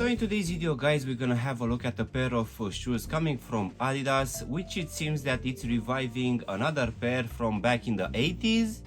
So in today's video guys, we're gonna have a look at a pair of shoes coming from Adidas, which it seems that it's reviving another pair from back in the 80s.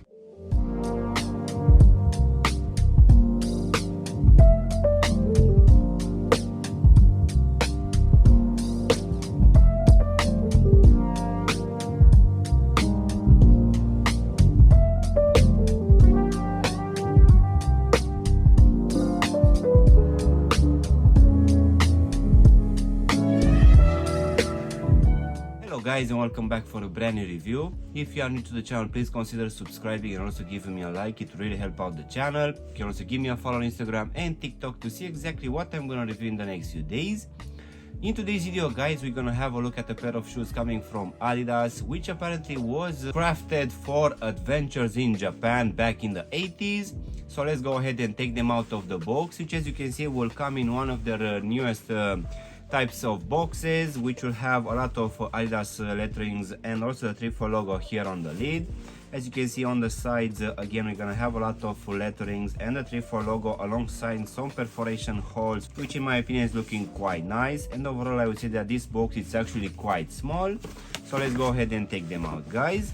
Guys, and welcome back for a brand new review. If you are new to the channel, please consider subscribing and also giving me a like. It really helps out the channel. You can also give me a follow on Instagram and TikTok to see exactly what I'm gonna review in the next few days. In today's video guys, we're gonna have a look at a pair of shoes coming from Adidas, which apparently was crafted for adventures in Japan back in the 80s. So let's go ahead and take them out of the box, which as you can see will come in one of their newest types of boxes, which will have a lot of Adidas letterings and also the triple logo here on the lid. As you can see on the sides, again we're gonna have a lot of letterings and the triple logo alongside some perforation holes, which in my opinion is looking quite nice. And overall I would say that this box is actually quite small. So let's go ahead and take them out guys.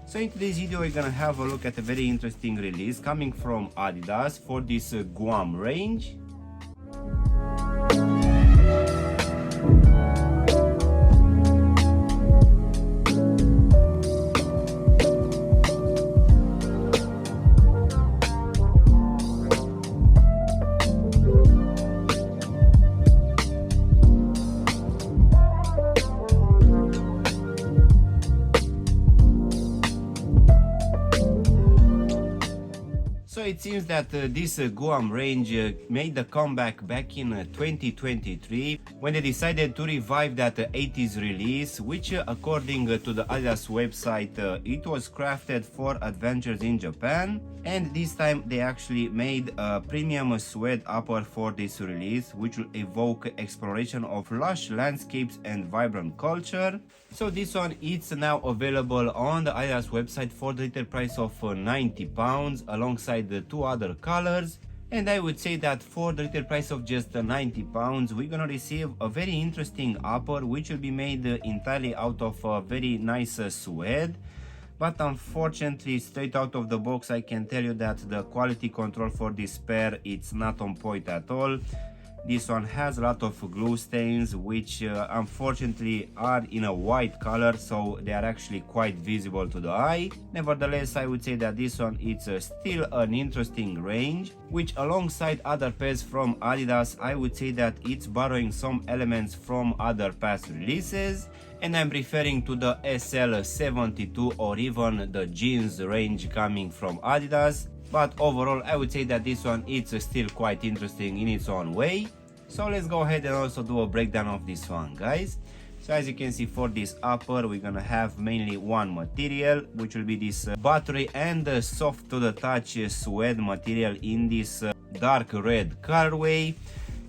So in today's video we're gonna have a look at a very interesting release coming from Adidas for this Guam range. So it seems that this Guam range made a comeback back in 2023 when they decided to revive that 80s release, which according to the Adidas website, it was crafted for adventures in Japan. And this time they actually made a premium suede upper for this release, which will evoke exploration of lush landscapes and vibrant culture. So this one is now available on the Adidas website for the retail price of £90 alongside the two other colors. And I would say that for the retail price of just £90, we're gonna receive a very interesting upper, which will be made entirely out of a very nice suede. But unfortunately, straight out of the box, I can tell you that the quality control for this pair, it's not on point at all. This one has a lot of glue stains, which unfortunately are in a white color, so they are actually quite visible to the eye. Nevertheless, I would say that this one is still an interesting range, which alongside other pairs from Adidas, I would say that it's borrowing some elements from other past releases. And I'm referring to the SL72 or even the jeans range coming from Adidas. But overall I would say that this one is still quite interesting in its own way. So let's go ahead and also do a breakdown of this one guys. So as you can see, for this upper we're gonna have mainly one material, which will be this buttery and soft to the touch suede material in this dark red colorway.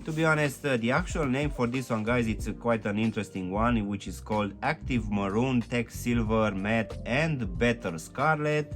To be honest, the actual name for this one guys, it's quite an interesting one, which is called Active Maroon, Tech Silver, Matte and Better Scarlet.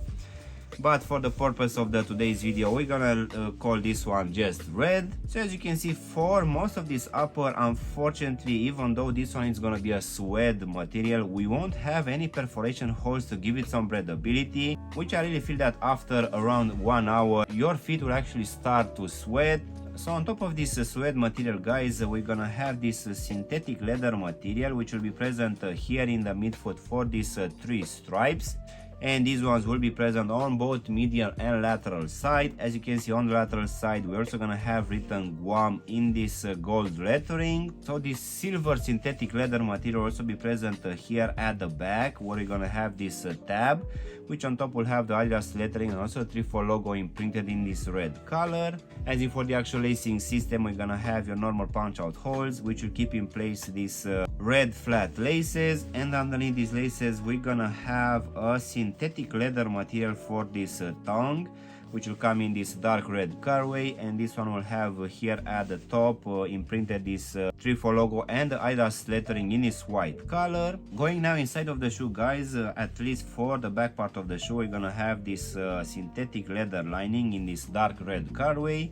But for the purpose of today's video, we're gonna call this one just red. So as you can see, for most of this upper, unfortunately, even though this one is gonna be a suede material, we won't have any perforation holes to give it some breathability, which I really feel that after around 1 hour your feet will actually start to sweat. So on top of this suede material guys, we're gonna have this synthetic leather material, which will be present here in the midfoot for these 3 stripes. And these ones will be present on both medial and lateral side. As you can see on the lateral side, we're also gonna have written Guam in this gold lettering. So this silver synthetic leather material will also be present here at the back, where we're gonna have this tab, which on top will have the Adidas lettering and also triple logo imprinted in this red color. As in for the actual lacing system, we're gonna have your normal punch out holes, which will keep in place these red flat laces, and underneath these laces we're gonna have a synthetic leather material for this tongue, which will come in this dark red colorway, and this one will have here at the top imprinted this triple logo and the Adidas lettering in this white color. Going now inside of the shoe guys, at least for the back part of the shoe, we're gonna have this synthetic leather lining in this dark red colorway,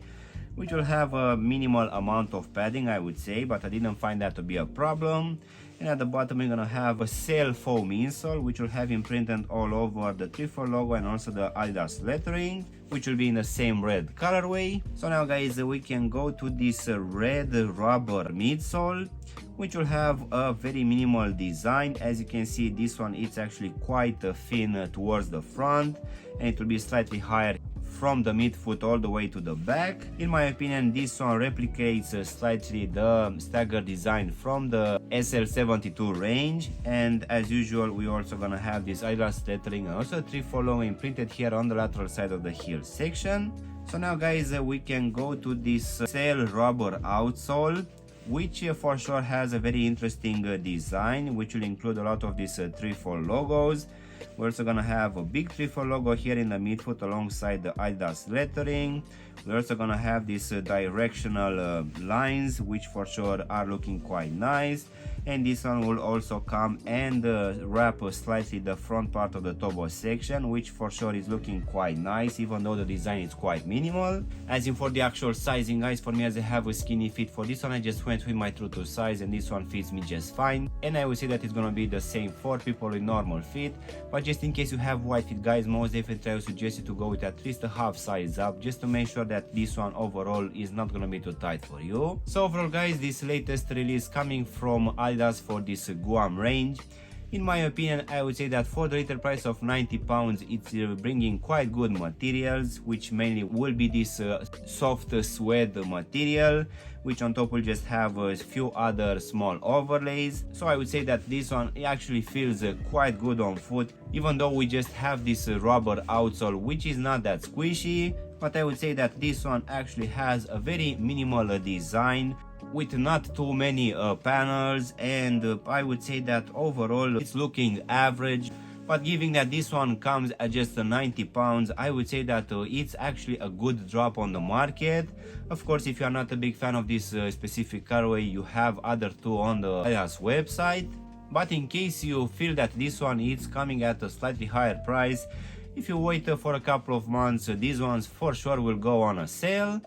which will have a minimal amount of padding, I would say, but I didn't find that to be a problem. And at the bottom we're gonna have a sail foam insole, which will have imprinted all over the Trefoil logo and also the Adidas lettering, which will be in the same red colorway. So now guys, we can go to this red rubber midsole, which will have a very minimal design. As you can see, this one it's actually quite thin towards the front, and it will be slightly higher from the midfoot all the way to the back. In my opinion, this one replicates slightly the stagger design from the SL72 range, and as usual we're also gonna have this Adidas lettering and also Trefoil logo imprinted here on the lateral side of the heel section. So now guys, we can go to this sail rubber outsole, which for sure has a very interesting design, which will include a lot of these Trefoil logos. We're also gonna have a big Trefoil logo here in the midfoot alongside the Adidas lettering. We're also gonna have these directional lines, which for sure are looking quite nice. And this one will also come and wrap slightly the front part of the tobo section, which for sure is looking quite nice, even though the design is quite minimal. As in for the actual sizing guys, for me as I have a skinny fit, for this one I just went with my true to size, and this one fits me just fine. And I would say that it's gonna be the same for people with normal fit, but just in case you have wide fit guys, most definitely I would suggest you to go with at least a half size up, just to make sure that this one overall is not gonna be too tight for you. So overall guys, this latest release coming from Adidas for this Guam range, in my opinion, I would say that for the retail price of £90, it's bringing quite good materials, which mainly will be this soft suede material, which on top will just have a few other small overlays. So I would say that this one actually feels quite good on foot, even though we just have this rubber outsole, which is not that squishy. But I would say that this one actually has a very minimal design with not too many panels, and I would say that overall it's looking average. But given that this one comes at just £90, I would say that it's actually a good drop on the market. Of course, if you are not a big fan of this specific colorway, you have other two on the Adidas website. But in case you feel that this one is coming at a slightly higher price, if you wait for a couple of months, these ones for sure will go on a sale.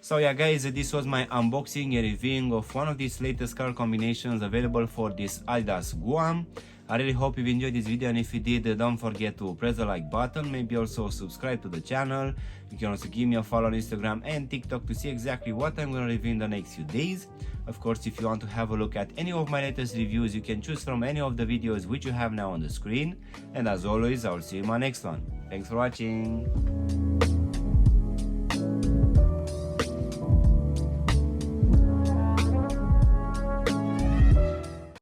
So yeah guys, this was my unboxing and reviewing of one of these latest color combinations available for this Adidas Guam. I really hope you've enjoyed this video, and if you did, don't forget to press the like button, maybe also subscribe to the channel. You can also give me a follow on Instagram and TikTok to see exactly what I'm going to review in the next few days. Of course, if you want to have a look at any of my latest reviews, you can choose from any of the videos which you have now on the screen. And as always, I'll see you in my next one. Thanks for watching.